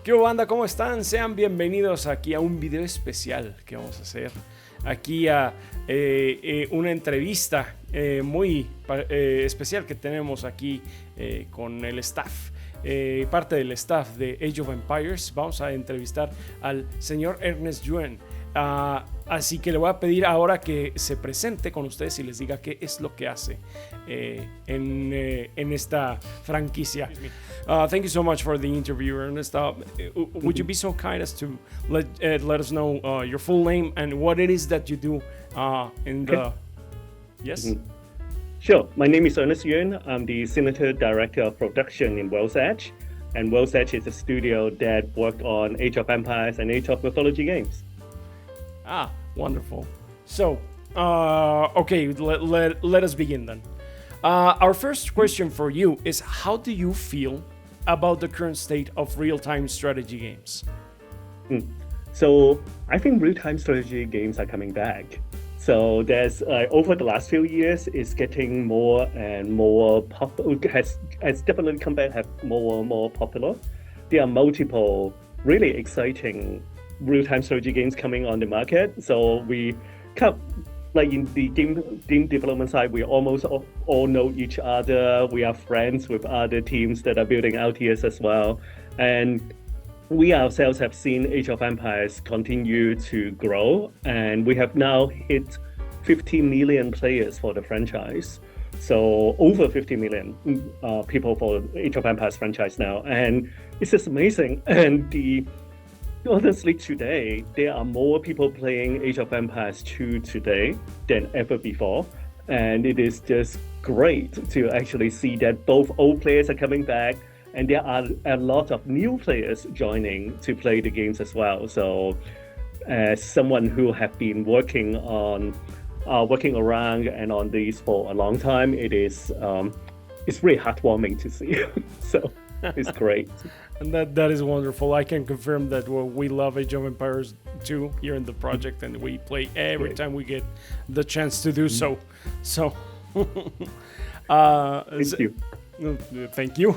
¿Qué hubo, banda? ¿Cómo están? Sean bienvenidos aquí a un video especial que vamos a hacer. Aquí a una entrevista muy especial que tenemos aquí con el staff. Parte del staff de Age of Empires. Vamos a entrevistar al señor Ernest Yuen. Así que le voy a pedir ahora que se presente con ustedes y les diga qué es lo que hace en esta franquicia. Thank you so much for the interview, Ernest. Would you be so kind as to let us know your full name and what it is that you do in the... Yes? Mm-hmm. Sure. My name is Ernest Yuen. I'm the Senior Director of Production in World's Edge. And World's Edge is a studio that worked on Age of Empires and Age of Mythology games. Ah, wonderful. So, okay, let us begin then. Our first question for you is, how do you feel about the current state of real-time strategy games? So I think real-time strategy games are coming back. So there's over the last few years, it's getting more and more popular. Has definitely come back, have more and more popular. There are multiple really exciting real-time strategy games coming on the market. So we come, like in the game development side, we almost all know each other. We are friends with other teams that are building LTS as well. And we ourselves have seen Age of Empires continue to grow, and we have now hit 50 million players for the franchise. So over 50 million people for Age of Empires franchise now, and it's just amazing. And honestly, today, there are more people playing Age of Empires 2 today than ever before. And it is just great to actually see that both old players are coming back, and there are a lot of new players joining to play the games as well. So as someone who have been working around and on these for a long time, it's really heartwarming to see. So it's great. And that is wonderful. I can confirm that we love Age of Empires 2 here in the project, and we play every time we get the chance to do so. So, thank you. Thank you.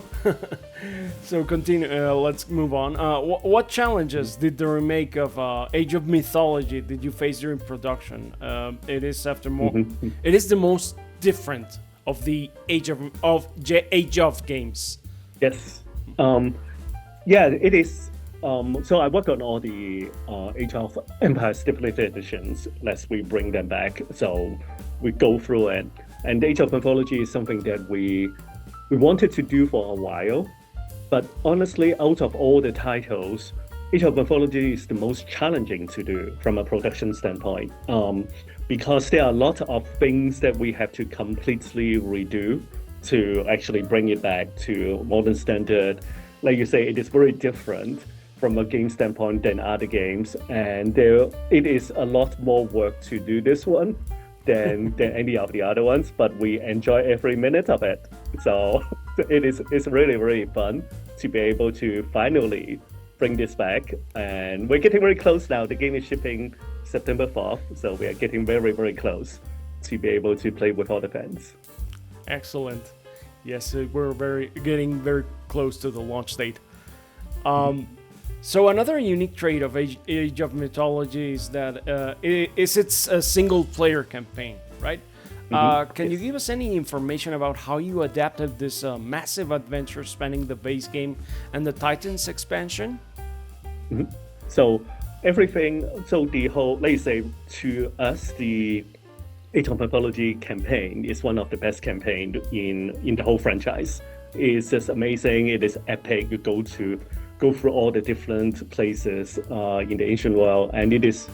So continue. Let's move on. What challenges did the remake of Age of Mythology did you face during production? It is It is the most different of the Age of games. Yes. Yeah, it is. So I worked on all the Age of Empires Definitive Editions. We bring them back. So we go through it. And Age of Mythology is something that we wanted to do for a while. But honestly, out of all the titles, Age of Mythology is the most challenging to do from a production standpoint. Because there are a lot of things that we have to completely redo to actually bring it back to modern standard. Like you say, it is very different from a game standpoint than other games, and it is a lot more work to do this one than any of the other ones, but we enjoy every minute of it. So it's really, really fun to be able to finally bring this back, and we're getting very close now. The game is shipping September 4th, so we are getting very, very close to be able to play with all the fans. Excellent. Yes, we're getting very close to the launch date. So another unique trait of Age of Mythology is that it's a single-player campaign, right? Can you give us any information about how you adapted this massive adventure spanning the base game and the Titans expansion? So the whole, let's say, to us, the Age of Mythology campaign is one of the best campaigns in the whole franchise. It's just amazing. It is epic. You go through all the different places in the ancient world, and it's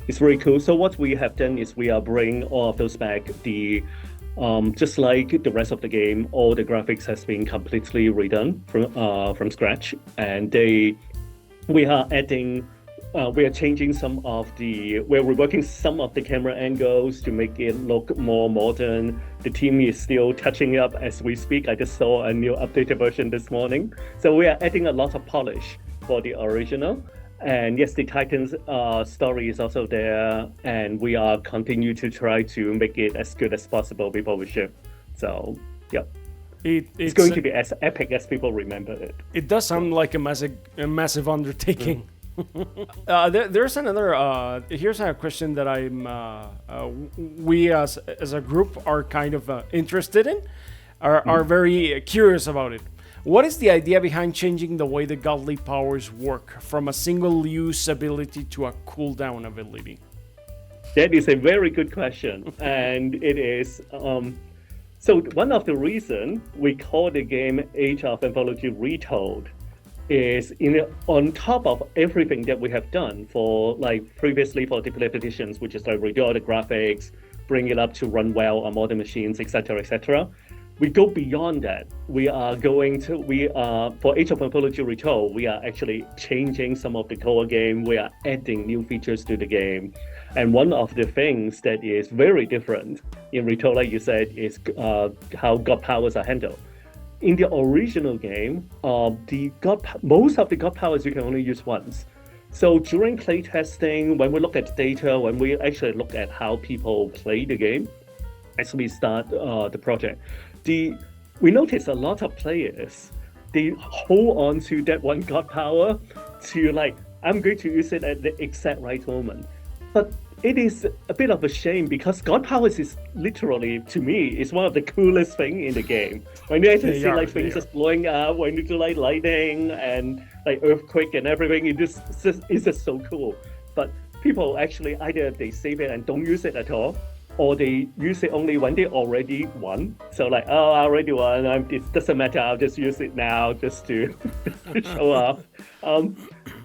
very cool. So what we have done is we are bringing all of those back. Just like the rest of the game, all the graphics has been completely redone from scratch, and we are adding. We are changing we're reworking some of the camera angles to make it look more modern. The team is still touching up as we speak. I just saw a new updated version this morning. So we are adding a lot of polish for the original. And yes, the Titans story is also there, and we are continue to try to make it as good as possible before we ship. So, yeah. it's going to be as epic as people remember it. It does sound like a massive undertaking. There's another. Here's a question that we as a group are kind of interested in, are very curious about it. What is the idea behind changing the way the godly powers work from a single use ability to a cooldown ability? That is a very good question, and it is. So one of the reasons we call the game Age of Mythology Retold is on top of everything that we have done for previously for Diplomatic Editions, which is redo all the graphics, bring it up to run well on modern machines, etc., etc. We go beyond that. We are for Age of Mythology Retold, we are actually changing some of the core game. We are adding new features to the game. And one of the things that is very different in Retold, like you said, is how god powers are handled. In the original game, most of the god powers you can only use once. So during playtesting, when we look at data, when we actually look at how people play the game, as we start the project, we notice a lot of players, they hold on to that one god power to I'm going to use it at the exact right moment. But it is a bit of a shame because god powers is literally, to me, is one of the coolest thing in the game. When you actually see things just blowing up, when you do lightning and earthquake and everything, it's just so cool. But people actually either they save it and don't use it at all, or they use it only when they already won. So I already won, it doesn't matter, I'll just use it now just to show off.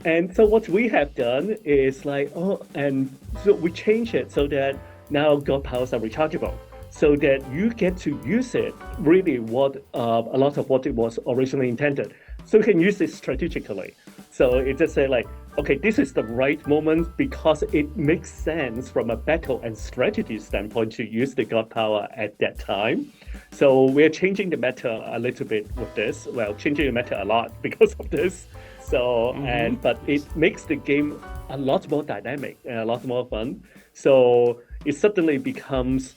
And so what we have done is and so we change it so that now god powers are rechargeable, so that you get to use it really what a lot of what it was originally intended. So you can use it strategically. So it just say okay, this is the right moment because it makes sense from a battle and strategy standpoint to use the god power at that time. So we're changing the meta a little bit with this. Well, changing the meta a lot because of this. So but it makes the game a lot more dynamic and a lot more fun. So it suddenly becomes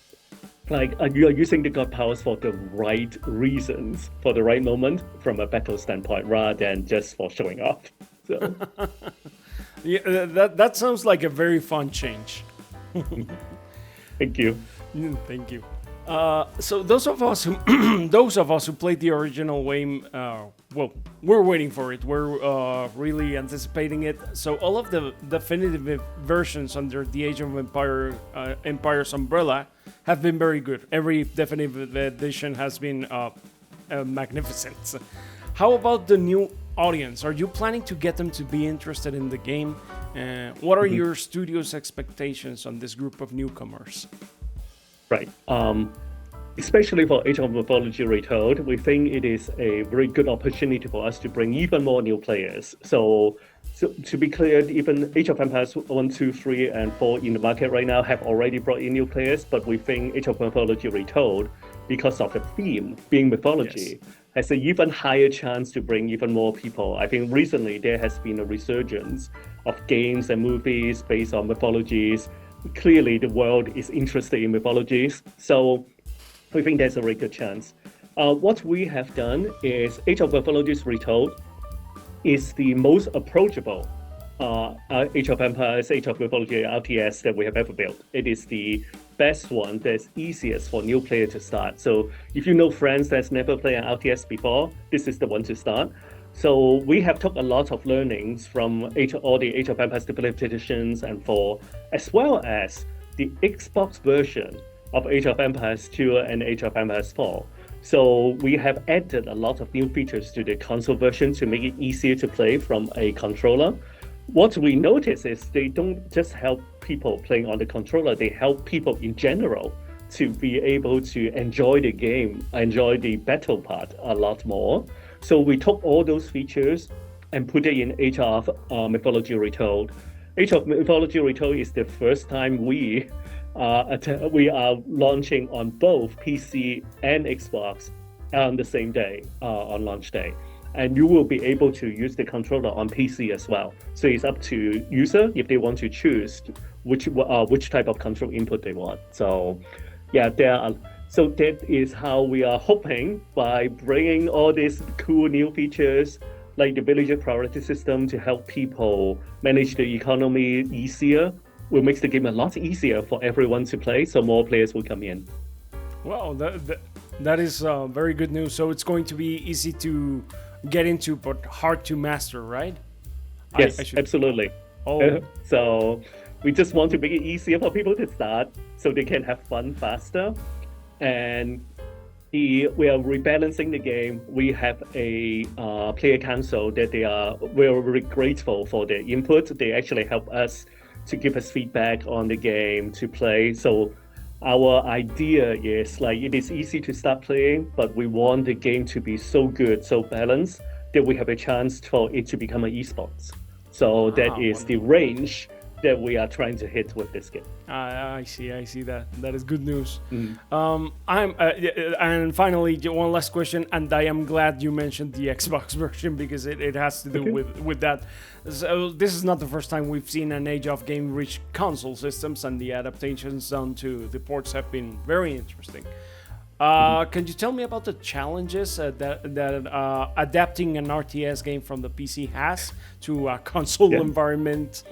you are using the god powers for the right reasons, for the right moment from a battle standpoint, rather than just for showing off. So yeah, that sounds like a very fun change. Thank you. Thank you. So those of us who played the original game, we're waiting for it. We're really anticipating it. So all of the definitive versions under the Age of Empire's umbrella have been very good. Every definitive edition has been magnificent. How about the new audience? Are you planning to get them to be interested in the game? What are your studio's expectations on this group of newcomers? Right. Especially for Age of Mythology Retold, we think it is a very good opportunity for us to bring even more new players. So to be clear, even Age of Empires 1, 2, 3, and 4 in the market right now have already brought in new players, but we think Age of Mythology Retold, because of the theme being mythology, has an even higher chance to bring even more people. I think recently there has been a resurgence of games and movies based on mythologies. Clearly, the world is interested in mythologies, so we think there's a very good chance. What we have done is Age of Mythology Retold is the most approachable Age of Empires, Age of Mythology RTS that we have ever built. It is the best one that's easiest for new player to start. So if you know friends that's never played an RTS before, this is the one to start. So we have took a lot of learnings from all the Age of Empires Definitive Editions and 4, as well as the Xbox version of Age of Empires 2 and Age of Empires 4. So we have added a lot of new features to the console version to make it easier to play from a controller. What we notice is they don't just help people playing on the controller, they help people in general to be able to enjoy the game, enjoy the battle part a lot more. So we took all those features and put it in Age of Mythology Retold. Age of Mythology Retold is the first time we are launching on both PC and Xbox on the same day, on launch day. And you will be able to use the controller on PC as well. So it's up to user if they want to choose which type of control input they want. So yeah, So that is how we are hoping, by bringing all these cool new features like the villager priority system to help people manage the economy easier, will make the game a lot easier for everyone to play, so more players will come in. Wow, that is very good news. So it's going to be easy to get into, but hard to master, right? Yes, absolutely. Oh. So we just want to make it easier for people to start, so they can have fun faster. And we are rebalancing the game. We have a player council that we're very grateful for their input. They actually help us to give us feedback on the game to play. So our idea is like, it is easy to start playing, but we want the game to be so good, so balanced, that we have a chance for it to become an esports. So that is the range that we are trying to hit with this game. I see that. That is good news. And finally, one last question, and I am glad you mentioned the Xbox version, because it has to do with that. So this is not the first time we've seen an Age of game reach console systems, and the adaptations done to the ports have been very interesting. Can you tell me about the challenges that adapting an RTS game from the PC has to a console environment?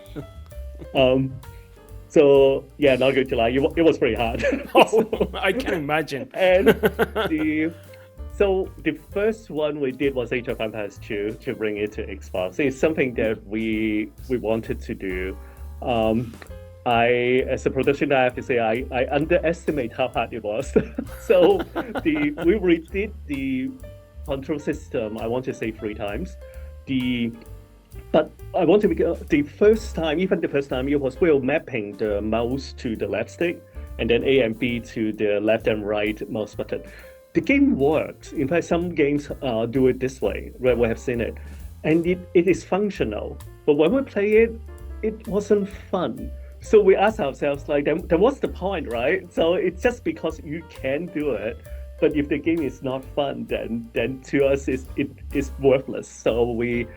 So yeah, not going to lie, it was pretty hard. I can imagine. And the first one we did was Age of Empires 2 to bring it to Xbox. It's something that we wanted to do. As a production, I have to say I underestimate how hard it was. So we redid the control system, I want to say 3 times. But I want to make the first time, it was we were mapping the mouse to the left stick, and then A and B to the left and right mouse button. The game works. In fact, some games do it this way, where we have seen it. And it is functional. But when we play it, it wasn't fun. So we asked ourselves, like, then what's the point, right? So it's just because you can do it. But if the game is not fun, then to us it is worthless. So we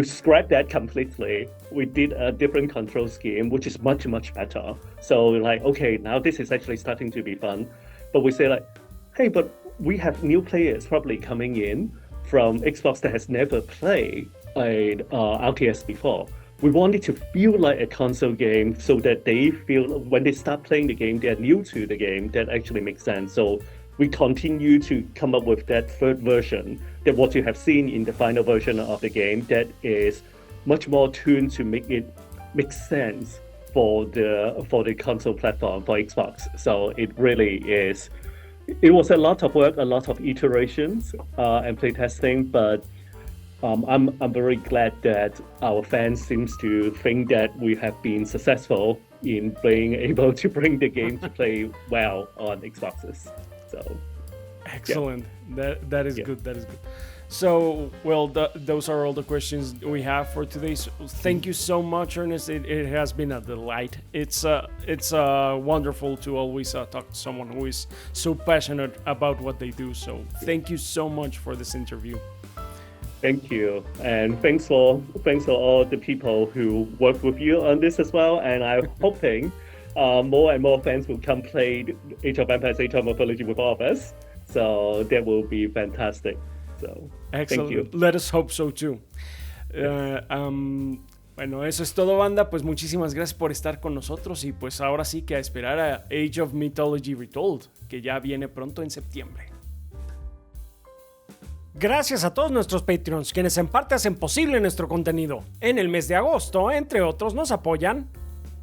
scrapped that completely. We did a different control scheme, which is much, much better. So we're like, okay, now this is actually starting to be fun. But we say like, hey, but we have new players probably coming in from Xbox that has never played an RTS before. We want it to feel like a console game, so that they feel when they start playing the game, they're new to the game. That actually makes sense. So we continue to come up with that third version, that what you have seen in the final version of the game, that is much more tuned to make it make sense for the console platform, for Xbox. So it really is. It was a lot of work, a lot of iterations and playtesting, but I'm very glad that our fans seems to think that we have been successful in being able to bring the game to play well on Xboxes. So excellent. Yeah. That is good. That is good. So, well, those are all the questions we have for today. So thank you so much, Ernest. It has been a delight. It's wonderful to always talk to someone who is so passionate about what they do. So thank you so much for this interview. Thank you, and thanks for all the people who work with you on this as well. And I'm hoping more and more fans will come play Age of Empires, Age of Mythology with all of us. So that will be fantastic. So, excellent. Thank you. Let us hope so too. Bueno, eso es todo, banda. Pues muchísimas gracias por estar con nosotros, y pues ahora sí que a esperar a Age of Mythology Retold, que ya viene pronto en septiembre. Gracias a todos nuestros Patreons, quienes en parte hacen posible nuestro contenido. En el mes de agosto, entre otros, nos apoyan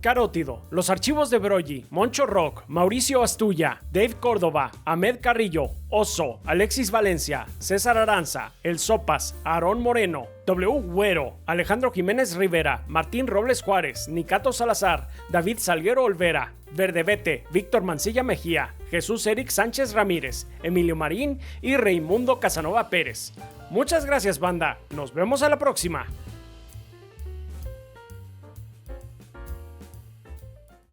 Carótido, Los Archivos de Brogy, Moncho Rock, Mauricio Astulla, Dave Córdoba, Ahmed Carrillo, Oso, Alexis Valencia, César Aranza, El Sopas, Aarón Moreno, W. Güero, Alejandro Jiménez Rivera, Martín Robles Juárez, Nicato Salazar, David Salguero Olvera, Verdebete, Víctor Mancilla Mejía, Jesús Eric Sánchez Ramírez, Emilio Marín y Raimundo Casanova Pérez. Muchas gracias, banda. Nos vemos a la próxima.